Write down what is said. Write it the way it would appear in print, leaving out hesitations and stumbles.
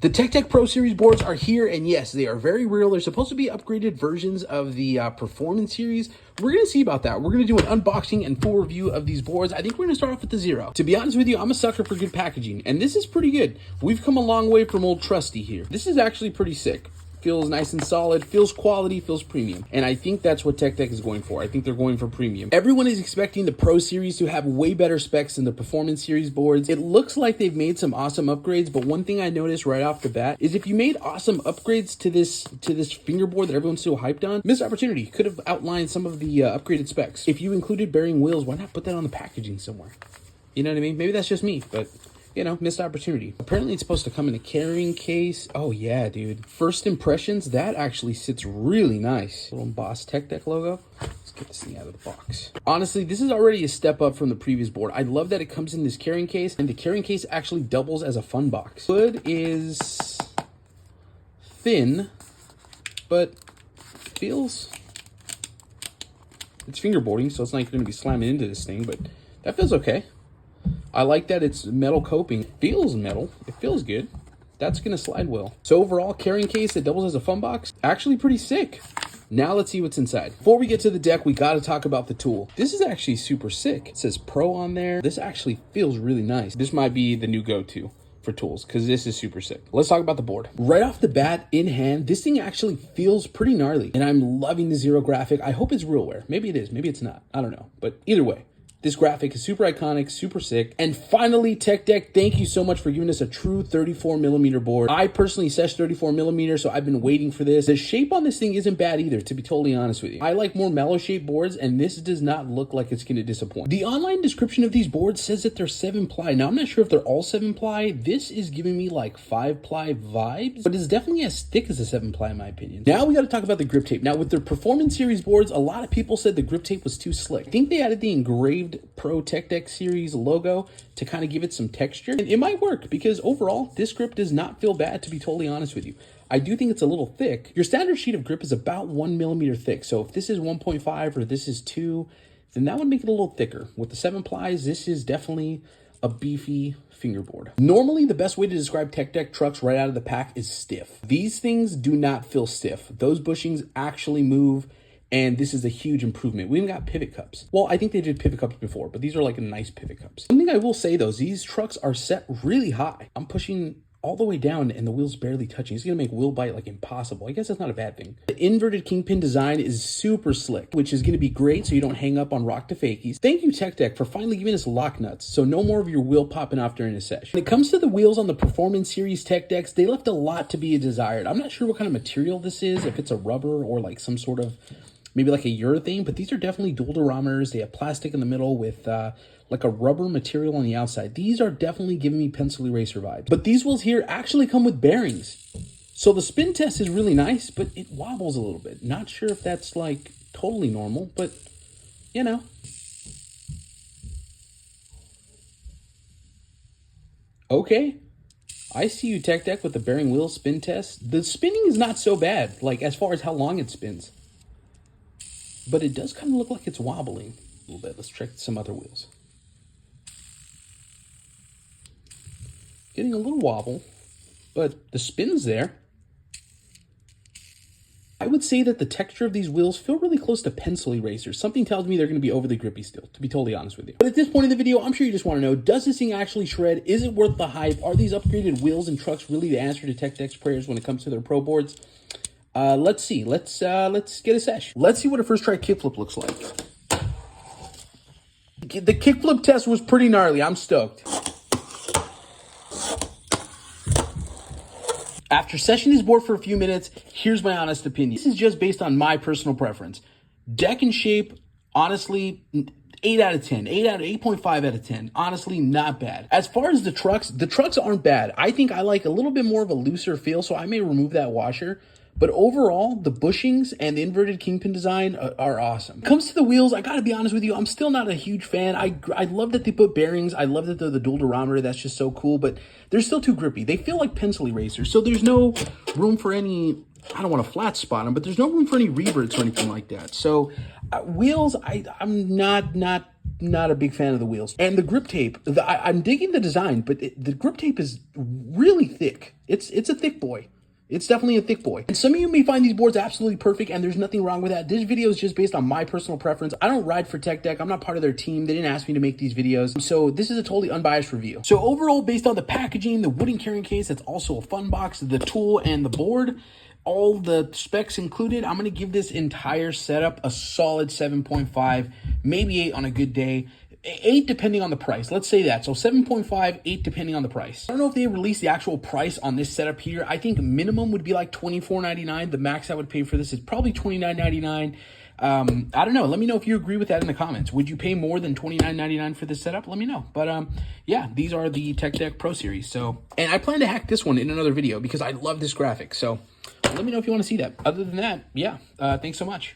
The Techdeck Pro Series boards are here, and yes, they are very real. They're supposed to be upgraded versions of the Performance Series. We're going to see about that. We're going to do an unboxing and full review of these boards. I think we're going to start off with the Zero. To be honest with you, I'm a sucker for good packaging, and this is pretty good. We've come a long way from old Trusty here. This is actually pretty sick. Feels nice and solid, feels quality, feels premium. And I think that's what Techdeck is going for. I think they're going for premium. Everyone is expecting the Pro Series to have way better specs than the Performance Series boards. It looks like they've made some awesome upgrades, but one thing I noticed right off the bat is if you made awesome upgrades to this fingerboard that everyone's so hyped on, missed opportunity. Could have outlined some of the upgraded specs. If you included bearing wheels, why not put that on the packaging somewhere? You know what I mean? Maybe that's just me, but you know, missed opportunity. Apparently it's supposed to come in a carrying case. Oh yeah, dude. First impressions, that actually sits really nice. Little embossed Techdeck logo. Let's get this thing out of the box. Honestly, this is already a step up from the previous board. I love that it comes in this carrying case, and the carrying case actually doubles as a fun box. Wood is thin, but feels, it's fingerboarding, so it's not going to be slamming into this thing, but that feels okay. I like that it's metal coping. It feels metal. It feels good. That's going to slide well. So overall, carrying case that doubles as a fun box, actually pretty sick. Now let's see what's inside. Before we get to the deck, we got to talk about the tool. This is actually super sick. It says Pro on there. This actually feels really nice. This might be the new go-to for tools because this is super sick. Let's talk about the board. Right off the bat, in hand, this thing actually feels pretty gnarly, and I'm loving the Zero graphic. I hope it's RealWear. Maybe it is. Maybe it's not. I don't know. But either way, this graphic is super iconic, super sick. And finally, Techdeck, thank you so much for giving us a true 34mm board. I personally sesh 34mm, so I've been waiting for this. The shape on this thing isn't bad either, to be totally honest with you. I like more mellow shape boards, and this does not look like it's going to disappoint. The online description of these boards says that they're 7-ply. Now, I'm not sure if they're all 7-ply. This is giving me like 5-ply vibes, but it's definitely as thick as a 7-ply in my opinion. Now we got to talk about the grip tape. Now, with their Performance Series boards, a lot of people said the grip tape was too slick. I think they added the engraved Pro Techdeck Series logo to kind of give it some texture, and it might work because overall this grip does not feel bad, to be totally honest with you. I do think it's a little thick. Your standard sheet of grip is about 1mm thick, so if this is 1.5 or this is 2, then that would make it a little thicker. With the 7-plies, this is definitely a beefy fingerboard. Normally, the best way to describe Techdeck trucks right out of the pack is stiff. These things do not feel stiff. Those bushings actually move, and this is a huge improvement. We even got pivot cups. Well, I think they did pivot cups before, but these are like nice pivot cups. One thing I will say though, is these trucks are set really high. I'm pushing all the way down and the wheel's barely touching. It's gonna make wheel bite like impossible. I guess that's not a bad thing. The inverted kingpin design is super slick, which is gonna be great so you don't hang up on rock to fakies. Thank you, Techdeck, for finally giving us lock nuts, so no more of your wheel popping off during a session. When it comes to the wheels on the Performance Series Techdecks, they left a lot to be desired. I'm not sure what kind of material this is, if it's a rubber or like some sort of, maybe like a urethane, but these are definitely dual durometers. They have plastic in the middle with like a rubber material on the outside. These are definitely giving me pencil eraser vibes. But these wheels here actually come with bearings. So the spin test is really nice, but it wobbles a little bit. Not sure if that's like totally normal, but you know. Okay. I see you, Techdeck, with the bearing wheel spin test. The spinning is not so bad, like as far as how long it spins. But it does kind of look like it's wobbling a little bit. Let's check some other wheels. Getting a little wobble, but the spin's there. I would say that the texture of these wheels feel really close to pencil erasers. Something tells me they're going to be overly grippy still, to be totally honest with you. But at this point in the video, I'm sure you just want to know, does this thing actually shred? Is it worth the hype? Are these upgraded wheels and trucks really the answer to Techdeck's prayers when it comes to their pro boards? Let's see. Let's get a sesh. Let's see what a first try kickflip looks like. The kickflip test was pretty gnarly. I'm stoked. After seshing this board for a few minutes, here's my honest opinion. This is just based on my personal preference. Deck and shape, honestly, 8 out of 10, 8.5 out of 10. Honestly, not bad. As far as the trucks aren't bad. I think I like a little bit more of a looser feel, so I may remove that washer. But overall, the bushings and the inverted kingpin design are awesome. When it comes to the wheels, I gotta be honest with you, I'm still not a huge fan. I love that they put bearings. I love that they're the dual durometer. That's just so cool, but they're still too grippy. They feel like pencil erasers, so there's no room for any I don't want to flat spot them, but there's no room for any reverts or anything like that. So wheels, I'm not a big fan of the wheels. And the grip tape, I'm digging the design, but the grip tape is really thick. It's a thick boy. It's definitely a thick boy. And some of you may find these boards absolutely perfect, and there's nothing wrong with that. This video is just based on my personal preference. I don't ride for Techdeck. I'm not part of their team. They didn't ask me to make these videos. So this is a totally unbiased review. So overall, based on the packaging, the wooden carrying case, that's also a fun box, the tool, and the board, all the specs included, I'm going to give this entire setup a solid 7.5, maybe 8 on a good day. 8 depending on the price. Let's say that. So 7.5, 8 depending on the price. I don't know if they released the actual price on this setup here. I think minimum would be like $24.99. The max I would pay for this is probably $29.99. I don't know. Let me know if you agree with that in the comments. Would you pay more than $29.99 for this setup? Let me know. But yeah, these are the Techdeck Pro Series. So, and I plan to hack this one in another video because I love this graphic. So let me know if you want to see that. Other than that, yeah, thanks so much.